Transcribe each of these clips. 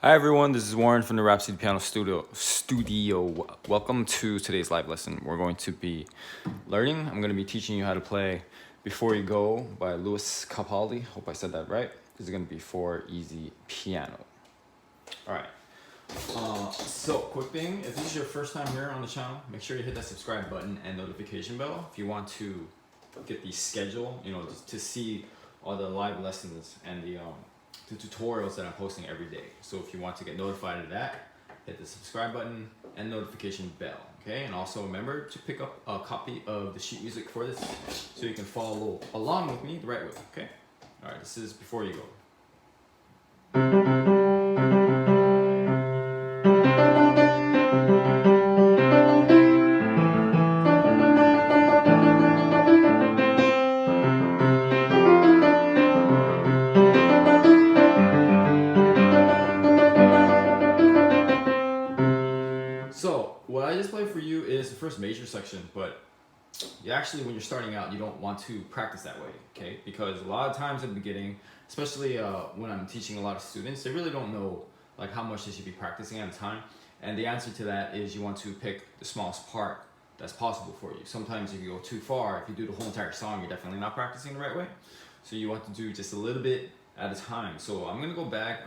Hi everyone, this is Warren from the Rhapsody Piano Studio. Welcome to today's live lesson. We're going to be learning. I'm going to be teaching you how to play Before You Go by Capaldi. Hope I said that right. This is going to be for easy piano. All right. So quick thing, if this is your first time here on the channel, make sure you hit that subscribe button and notification bell if you want to get the schedule, to see all the live lessons and the tutorials that I'm posting every day. So if you want to get notified of that, hit the subscribe button and notification bell, okay? And also remember to pick up a copy of the sheet music for this so you can follow along with me the right way, okay? All right, this is Before You Go. So what I just played for you is the first major section, but you actually, when you're starting out, you don't want to practice that way, okay? Because a lot of times at the beginning, especially when I'm teaching a lot of students, they really don't know like how much they should be practicing at a time. And the answer to that is you want to pick the smallest part that's possible for you. Sometimes if you go too far, if you do the whole entire song, you're definitely not practicing the right way. So you want to do just a little bit at a time. So I'm gonna go back,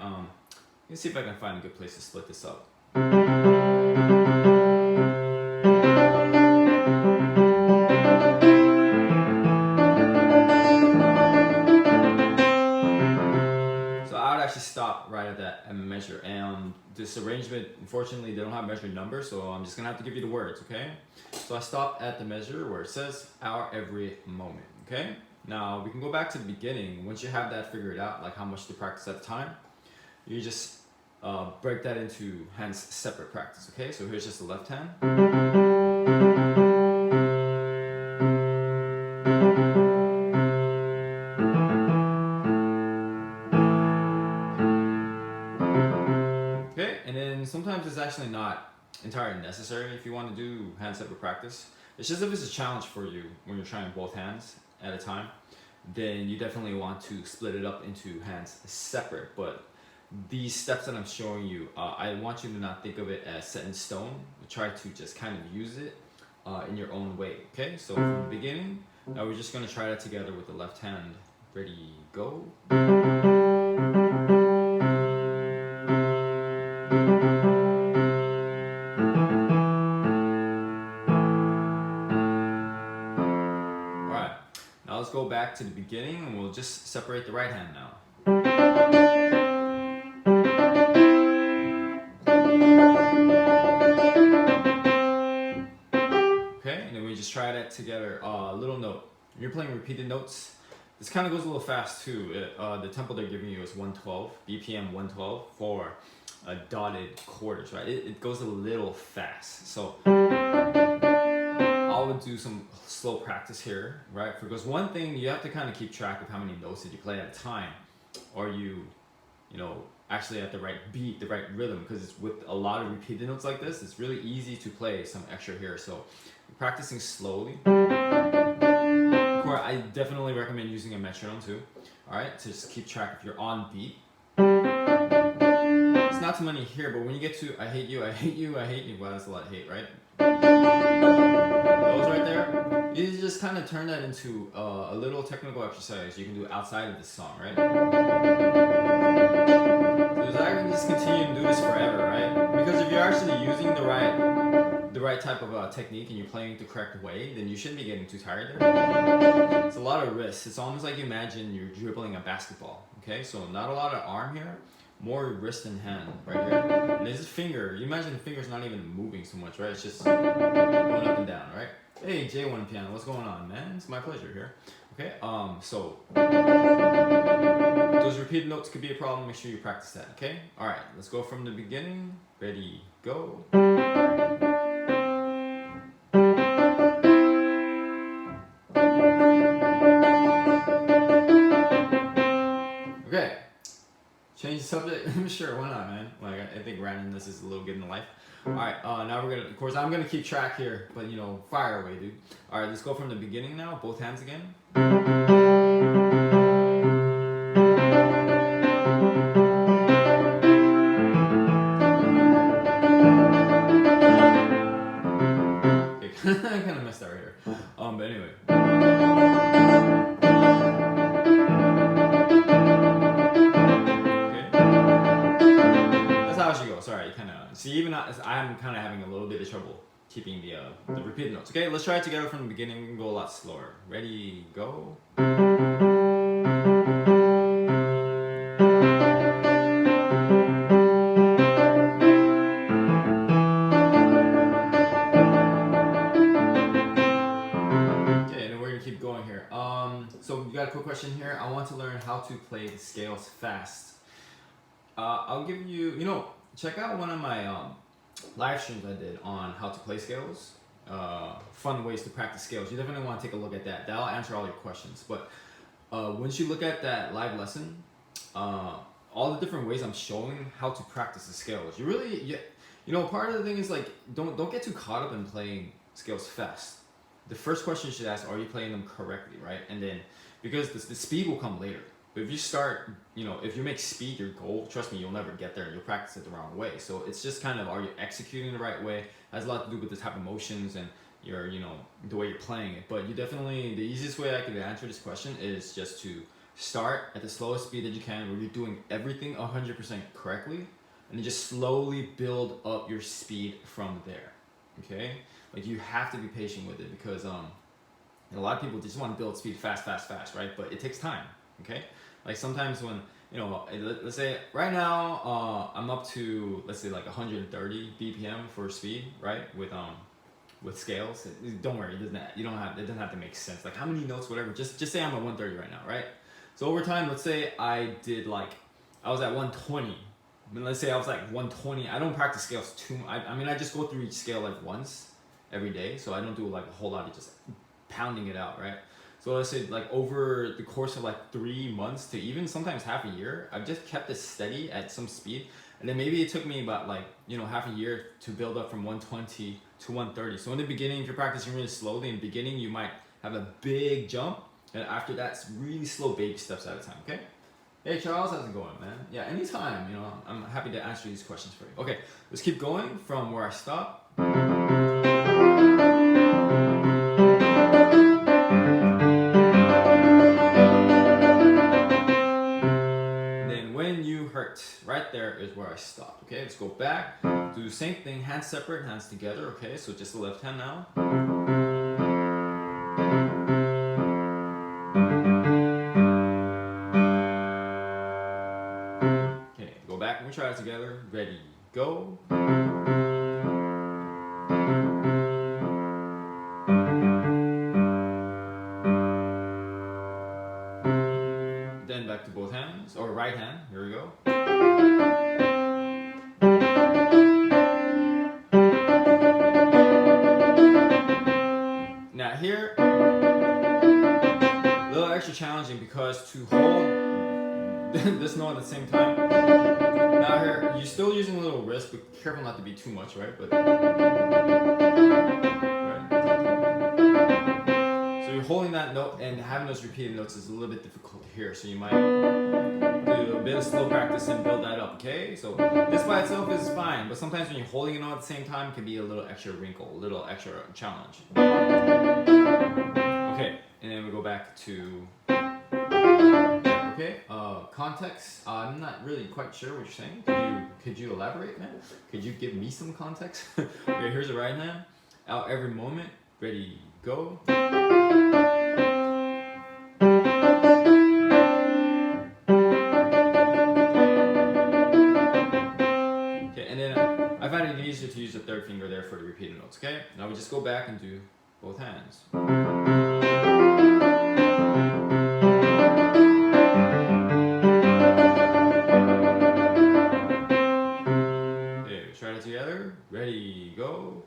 let's see if I can find a good place to split this up. Stop right at that measure, and this arrangement, unfortunately, they don't have measured numbers, so I'm just gonna have to give you the words, okay? So I stopped at the measure where it says our every moment, okay? Now we can go back to the beginning. Once you have that figured out, like how much to practice at a time, you just break that into hands separate practice, okay? So here's just the left hand. Okay, and then sometimes it's actually not entirely necessary if you want to do hand separate practice. It's just if it's a challenge for you when you're trying both hands at a time, then you definitely want to split it up into hands separate. But these steps that I'm showing you, I want you to not think of it as set in stone. Try to just kind of use it in your own way, okay? So from the beginning, now we're just going to try that together with the left hand. Ready, go. Now let's go back to the beginning and we'll just separate the right hand now. Okay, and then we just try that together, a little note. When you're playing repeated notes, this kind of goes a little fast too. The tempo they're giving you is 112, BPM 112 for dotted quarters, right? It goes a little fast. So I would do some slow practice here, right? Because one thing, you have to kind of keep track of how many notes that you play at a time, or you actually at the right beat, the right rhythm, because it's with a lot of repeated notes like this, it's really easy to play some extra here. So practicing slowly. Of course, I definitely recommend using a metronome too, all right? To just keep track if you're on beat. It's not too many here, but when you get to I hate you, I hate you, I hate you, wow, that's a lot of hate, right? Those right there, you just kind of turn that into a little technical exercise you can do outside of this song, right? So I can just continue to do this forever, right? Because if you're actually using the right type of technique and you're playing the correct way, then you shouldn't be getting too tired there. It's a lot of wrist. It's almost like you imagine you're dribbling a basketball, okay? So not a lot of arm here, more wrist and hand right here. And this finger, you imagine the finger's not even moving so much, right? It's just going up and down, right? Hey, J1 Piano, what's going on, man? It's my pleasure here. Okay, so those repeated notes could be a problem. Make sure you practice that, okay? All right, let's go from the beginning. Ready, go. Okay, change the subject. Sure, why not, man? Like, I think randomness is a little good in life. All right, now we're gonna, of course, I'm gonna keep track here, but fire away, dude. All right, let's go from the beginning now, both hands again. See, even I'm kind of having a little bit of trouble keeping the repeated notes. Okay, let's try it together from the beginning. We can go a lot slower. Ready, go. Keep going here. So you got a quick question here. I want to learn how to play the scales fast. I'll give you, check out one of my live streams I did on how to play scales. Fun ways to practice scales. You definitely want to take a look at that. That'll answer all your questions. But once you look at that live lesson, all the different ways I'm showing how to practice the scales. Part of the thing is like, don't get too caught up in playing scales fast. The first question you should ask, are you playing them correctly, right? And then, because the speed will come later. But if you start, if you make speed your goal, trust me, you'll never get there and you'll practice it the wrong way. So it's just kind of, are you executing the right way? It has a lot to do with the type of motions and your, the way you're playing it. But the easiest way I could answer this question is just to start at the slowest speed that you can, where you're doing everything 100% correctly, and then just slowly build up your speed from there, okay? Like, you have to be patient with it, because a lot of people just want to build speed fast, right? But it takes time, okay? Like, sometimes when, let's say right now I'm up to, let's say, like 130 BPM for speed, right? With scales. Don't worry, it doesn't have to make sense. Like, how many notes, whatever. Just say I'm at 130 right now, right? So over time, let's say I was at 120. Let's say I was like 120. I don't practice scales too much. I just go through each scale like once every day, so I don't do like a whole lot of just pounding it out, right? So let's say like over the course of like 3 months to even sometimes half a year, I've just kept it steady at some speed, and then maybe it took me about like half a year to build up from 120 to 130. So in the beginning, if you're practicing really slowly, in the beginning you might have a big jump, and after that, it's really slow baby steps at a time, okay? Hey Charles, how's it going, man? Yeah, anytime, I'm happy to answer these questions for you. Okay, let's keep going from where I stopped. Right there is where I stopped. Okay, let's go back. Do the same thing, hands separate, hands together. Okay, so just the left hand now. Okay, go back and we try it together. Ready, go. Then back to both hands, or right hand. Here we go. Now here, a little extra challenging, because to hold this note at the same time. Now here, you're still using a little wrist, but careful not to be too much, right? But so you're holding that note, and having those repeated notes is a little bit difficult to hear. So you might do a bit of slow practice and build that up, okay? So this by itself is fine, but sometimes when you're holding it on at the same time, it can be a little extra wrinkle, a little extra challenge. Okay, and then we go back to, okay, context. I'm not really quite sure what you're saying. Could you elaborate, man? Could you give me some context? Okay, here's the right hand. Out every moment. Ready, go. I find it easier to use the third finger there for the repeated notes, okay? Now we just go back and do both hands. Okay, try it together. Ready, go.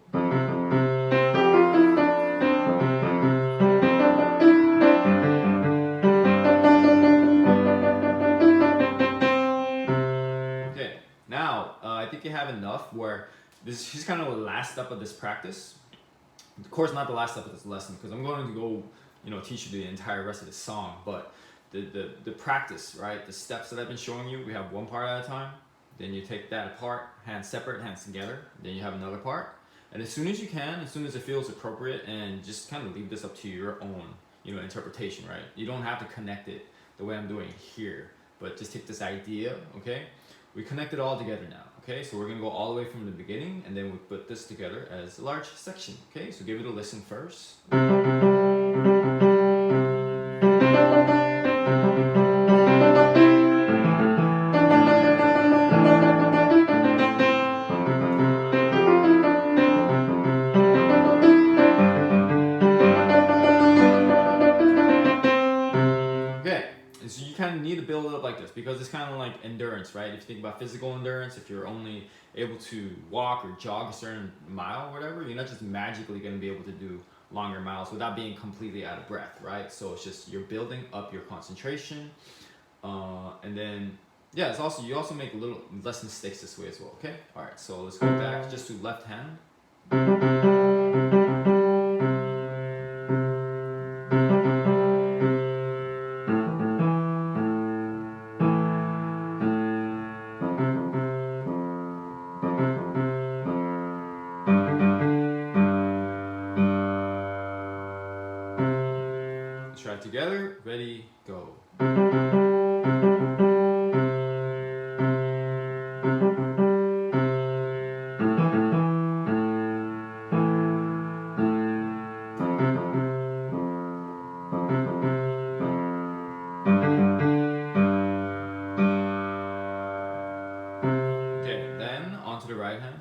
Okay, now I think you have enough where this is kind of the last step of this practice. Of course, not the last step of this lesson, because I'm going to go, teach you the entire rest of the song. But the practice, right? The steps that I've been showing you, we have one part at a time. Then you take that apart, hands separate, hands together. Then you have another part. And as soon as you can, as soon as it feels appropriate, and just kind of leave this up to your own, interpretation, right? You don't have to connect it the way I'm doing here. but just take this idea, okay? We connect it all together now, okay? So we're gonna go all the way from the beginning, and then we put this together as a large section, okay? So give it a listen first. Okay, so you kind of need to build it up like this because it's kind of like endurance, right? If you think about physical endurance, if you're only able to walk or jog a certain mile or whatever, you're not just magically going to be able to do longer miles without being completely out of breath, right? So it's just you're building up your concentration, and then yeah, it's also you also make little less mistakes this way as well. Okay, all right. So let's go back just to left hand. Try it together. Ready, go. Okay, then onto the right hand.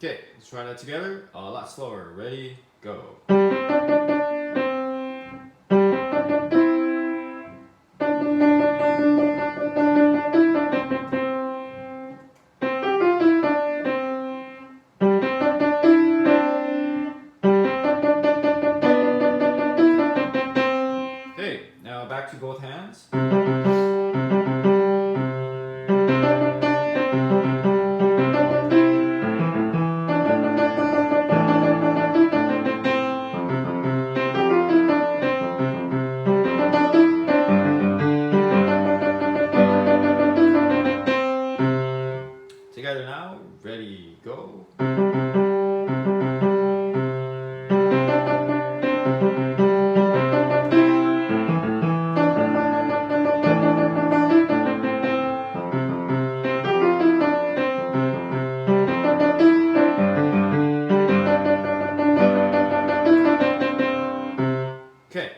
Okay, let's try that together. A lot slower. Ready, go. Okay, now back to both hands. Together now. Ready, go. Okay,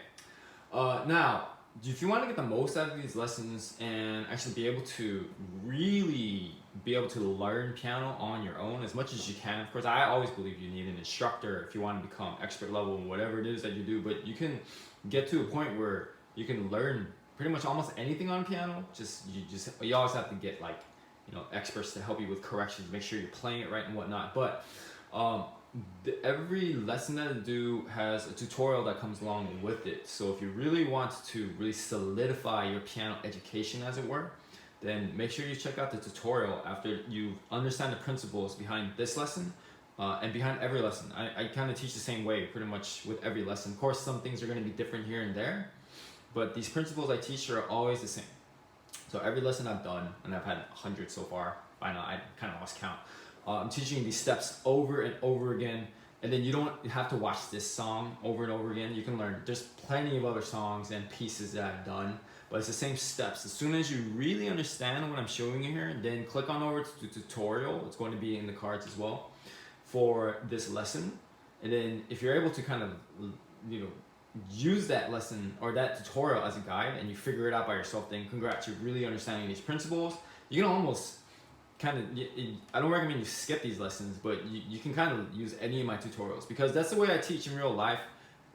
now, if you want to get the most out of these lessons and actually be able to really be able to learn piano on your own as much as you can, of course, I always believe you need an instructor if you want to become expert level in whatever it is that you do, but you can get to a point where you can learn pretty much almost anything on piano. You always have to get like, experts to help you with corrections, make sure you're playing it right and whatnot. But every lesson that I do has a tutorial that comes along with it. So if you really want to really solidify your piano education, as it were, then make sure you check out the tutorial after you understand the principles behind this lesson and behind every lesson. I kind of teach the same way pretty much with every lesson. Of course, some things are going to be different here and there, but these principles I teach are always the same. So every lesson I've done, and I've had 100 so far, I know I kind of lost count. I'm teaching these steps over and over again, and then you don't have to watch this song over and over again. You can learn. There's plenty of other songs and pieces that I've done, but it's the same steps. As soon as you really understand what I'm showing you here, then click on over to the tutorial. It's going to be in the cards as well for this lesson. And then if you're able to kind of, use that lesson or that tutorial as a guide and you figure it out by yourself, then congrats, you're really understanding these principles. You can almost I don't recommend you skip these lessons, but you can kind of use any of my tutorials because that's the way I teach in real life.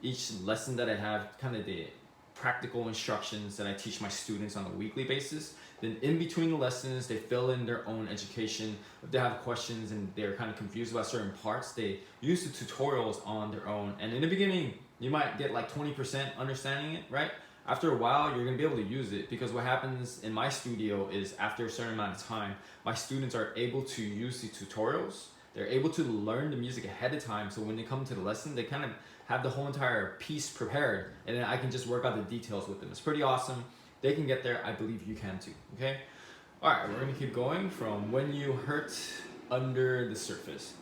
Each lesson that I have, kind of the practical instructions that I teach my students on a weekly basis. Then in between the lessons, they fill in their own education. If they have questions and they're kind of confused about certain parts, they use the tutorials on their own. And in the beginning, you might get like 20% understanding it, right? After a while, you're gonna be able to use it because what happens in my studio is after a certain amount of time, my students are able to use the tutorials. They're able to learn the music ahead of time. So when they come to the lesson, they kind of have the whole entire piece prepared and then I can just work out the details with them. It's pretty awesome. they can get there, I believe you can too, okay? All right, we're gonna keep going from when you hurt under the surface.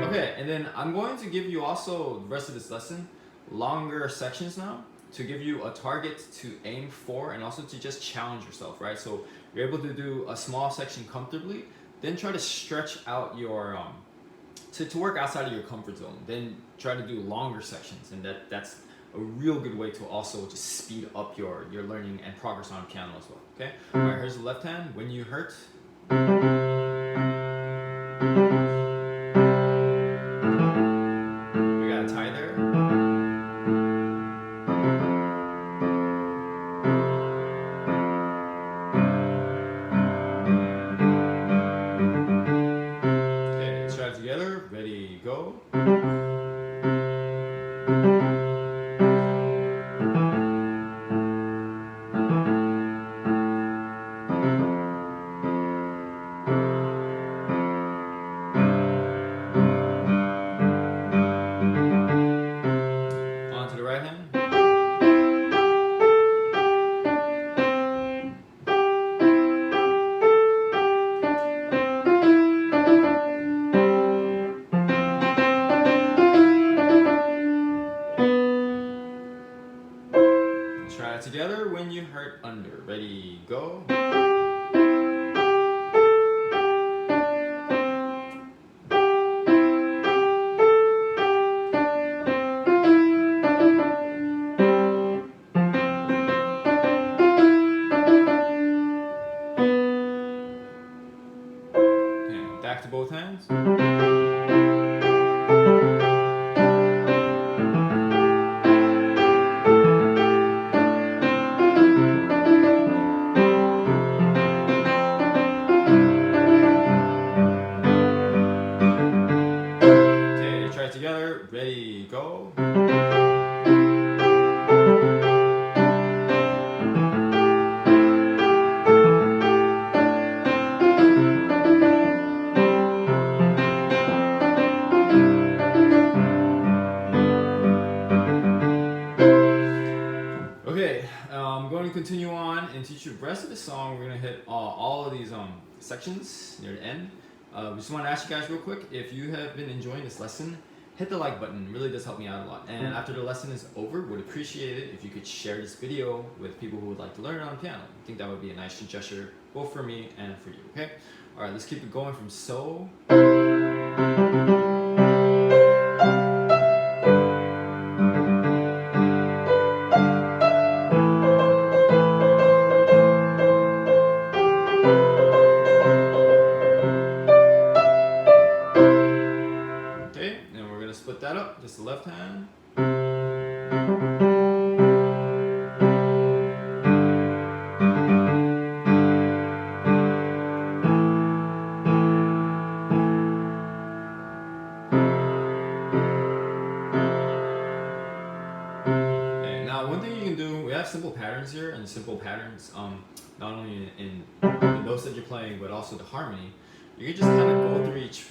Okay, and then I'm going to give you also the rest of this lesson longer sections now to give you a target to aim for and also to just challenge yourself, right? So you're able to do a small section comfortably, then try to stretch out your to work outside of your comfort zone, then try to do longer sections, and that's a real good way to also just speed up your learning and progress on piano as well. Okay, all right, here's the left hand. When you hurt, we got a tie there. Okay, let's try it together. Ready, go. On to the right hand. Try it together. When you hurt under. Ready, go. And back to both hands. Together, ready, go. Okay, I'm going to continue on and teach you the rest of the song. We're going to hit all of these sections near the end. We just want to ask you guys real quick, if you have been enjoying this lesson, hit the like button. It really does help me out a lot. And after the lesson is over, would appreciate it if you could share this video with people who would like to learn on piano. I think that would be a nice gesture, both for me and for you, okay? All right, let's keep it going from so. Okay, and we're gonna split that up, just the left hand. Now, one thing you can do, we have simple patterns here, and the simple patterns, not only in the notes that you're playing, but also the harmony. You can just kind of go through each,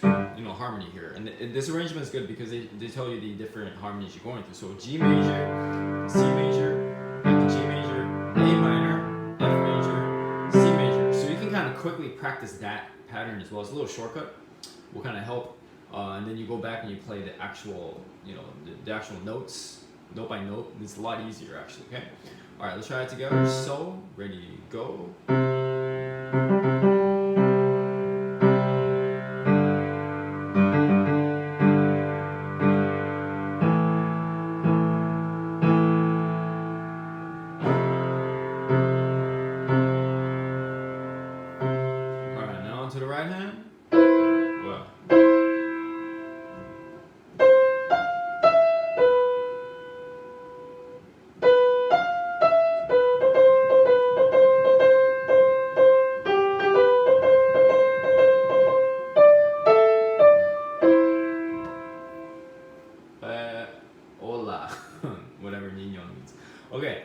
harmony here. And this arrangement is good because they tell you the different harmonies you're going through. So G major, C major, back to G major, A minor, F major, C major. So you can kind of quickly practice that pattern as well. It's a little shortcut. Will kind of help. And then you go back and you play the actual, the actual notes. Note by note. It's a lot easier actually, okay? All right, let's try it together. So, ready, go. All right, now onto the right hand. Well. Hola, whatever niño means. Okay,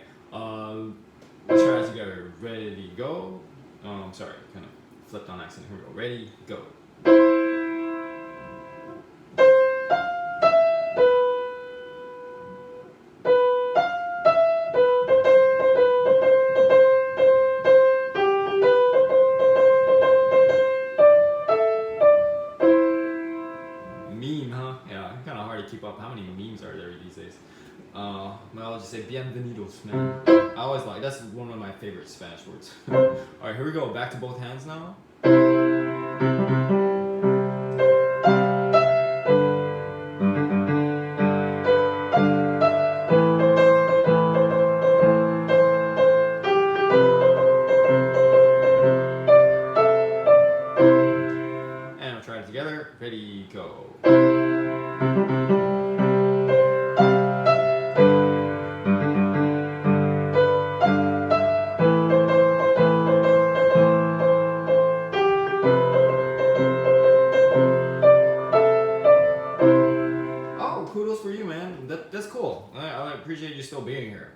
Sorry, kind of flipped on accident. Here we go. Ready, go. Meme, huh? Yeah, kind of hard to keep up. How many memes are there these days? I'll just say bienvenidos, man. I always like, that's one of my favorite Spanish words. Alright, here we go. Back to both hands now. And we'll try it together. Ready, go. Kudos for you, man. That's cool. I appreciate you still being here.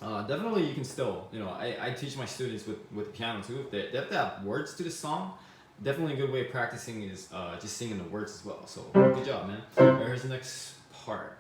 Definitely, you can still, I teach my students with piano too. If they have to have words to the song, definitely a good way of practicing is just singing the words as well. So good job, man. All right, here's the next part.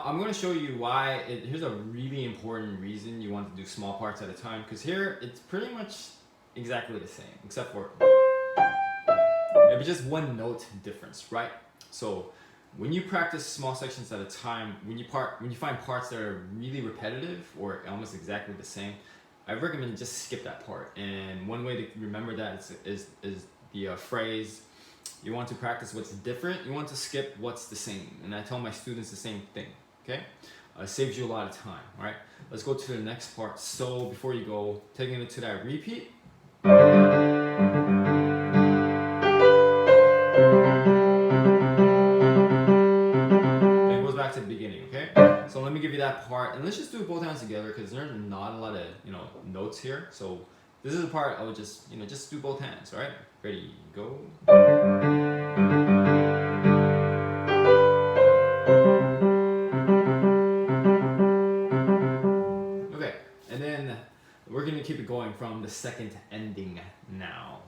I'm going to show you why. Here's a really important reason you want to do small parts at a time, because here it's pretty much exactly the same, except for maybe just one note difference, right? So when you practice small sections at a time, when you find parts that are really repetitive or almost exactly the same, I recommend just skip that part. And one way to remember that is the phrase, you want to practice what's different, you want to skip what's the same. And I tell my students the same thing, okay? Saves you a lot of time, all right? Let's go to the next part. So before you go, taking it to that repeat. Then it goes back to the beginning, okay? So let me give you that part, and let's just do both hands together because there's not a lot of, notes here. So this is the part I would just do both hands, all right? Ready, go. Okay, and then we're gonna keep it going from the second ending now.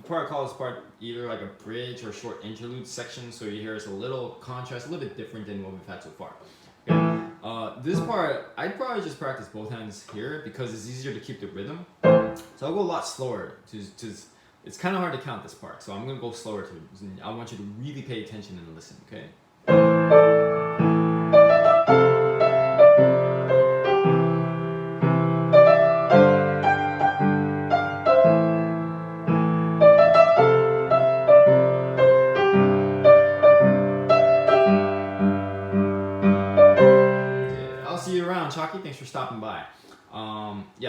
I call this part either like a bridge or short interlude section, so you hear it's a little contrast, a little bit different than what we've had so far. Okay. This part, I'd probably just practice both hands here because it's easier to keep the rhythm. So I'll go a lot slower. It's kind of hard to count this part, so I'm going to go slower too. I want you to really pay attention and listen, okay? Chalky, thanks for stopping by.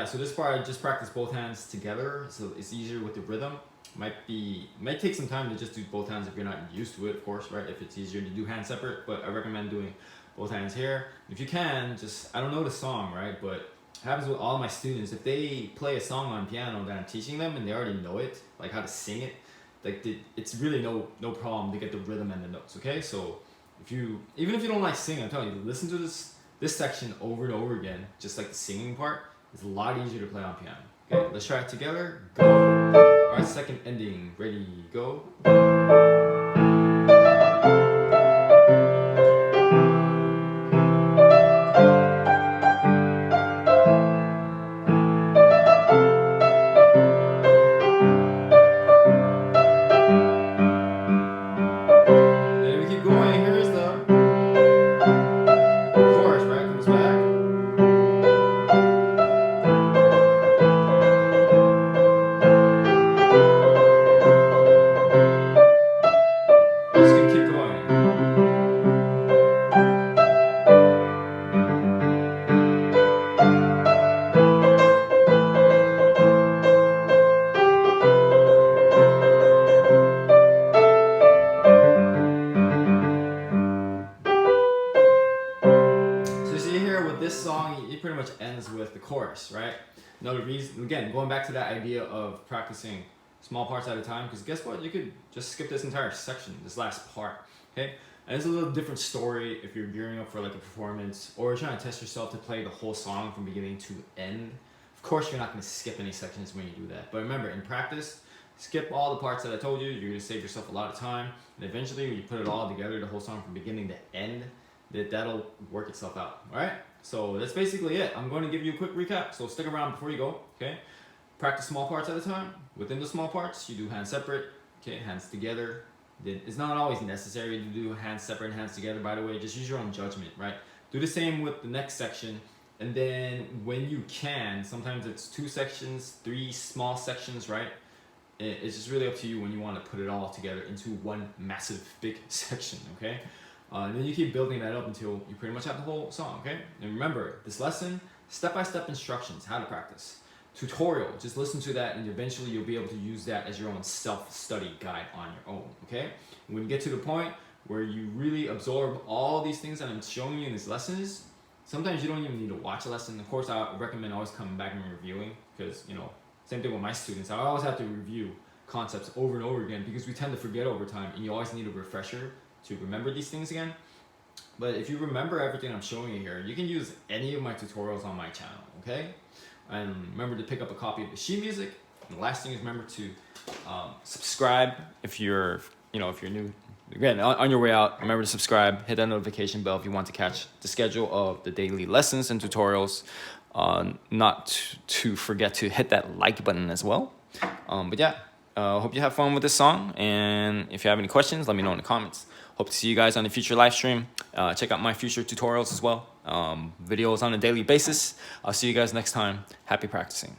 So this part I just practice both hands together, so it's easier with the rhythm. Might take some time to just do both hands if you're not used to it, of course, right? If it's easier to do hands separate, but I recommend doing both hands here. If you can, I don't know the song, right? But it happens with all my students. If they play a song on piano that I'm teaching them and they already know it, like how to sing it, it's really no problem to get the rhythm and the notes, okay? So even if you don't like singing, I'm telling you, listen to this section over and over again, just like the singing part. It's a lot easier to play on piano. Okay, let's try it together. Go. All right, second ending. Ready, go. And we keep going. Here's the chorus, right? Comes back. pretty much ends with the chorus, right? Another reason, again, going back to that idea of practicing small parts at a time, because guess what? You could just skip this entire section, this last part, okay? And it's a little different story if you're gearing up for like a performance or you're trying to test yourself to play the whole song from beginning to end. Of course, you're not going to skip any sections when you do that. But remember, in practice, skip all the parts that I told you. You're going to save yourself a lot of time. And eventually, when you put it all together, the whole song from beginning to end, that'll work itself out. All right? So that's basically it. I'm going to give you a quick recap. So stick around before you go, okay? Practice small parts at a time. Within the small parts, you do hands separate, okay? Hands together. It's not always necessary to do hands separate and hands together, by the way. Just use your own judgment, right? Do the same with the next section. And then when you can, sometimes it's 2 sections, 3 small sections, right? It's just really up to you when you want to put it all together into one massive big section, okay? And then you keep building that up until you pretty much have the whole song, okay? And remember, this lesson, step-by-step instructions, how to practice. Tutorial, just listen to that and eventually you'll be able to use that as your own self-study guide on your own, okay? When you get to the point where you really absorb all these things that I'm showing you in these lessons, sometimes you don't even need to watch a lesson. Of course, I recommend always coming back and reviewing because, you know, same thing with my students. I always have to review concepts over and over again because we tend to forget over time and you always need a refresher to remember these things again. But if you remember everything I'm showing you here, you can use any of my tutorials on my channel, okay? And remember to pick up a copy of the sheet music. And the last thing is remember to subscribe if you're new. Again, on your way out, remember to subscribe, hit that notification bell if you want to catch the schedule of the daily lessons and tutorials. Not to forget to hit that like button as well. But yeah, hope you have fun with this song. And if you have any questions, let me know in the comments. Hope to see you guys on the future live stream. Check out my future tutorials as well. Videos on a daily basis. I'll see you guys next time. Happy practicing.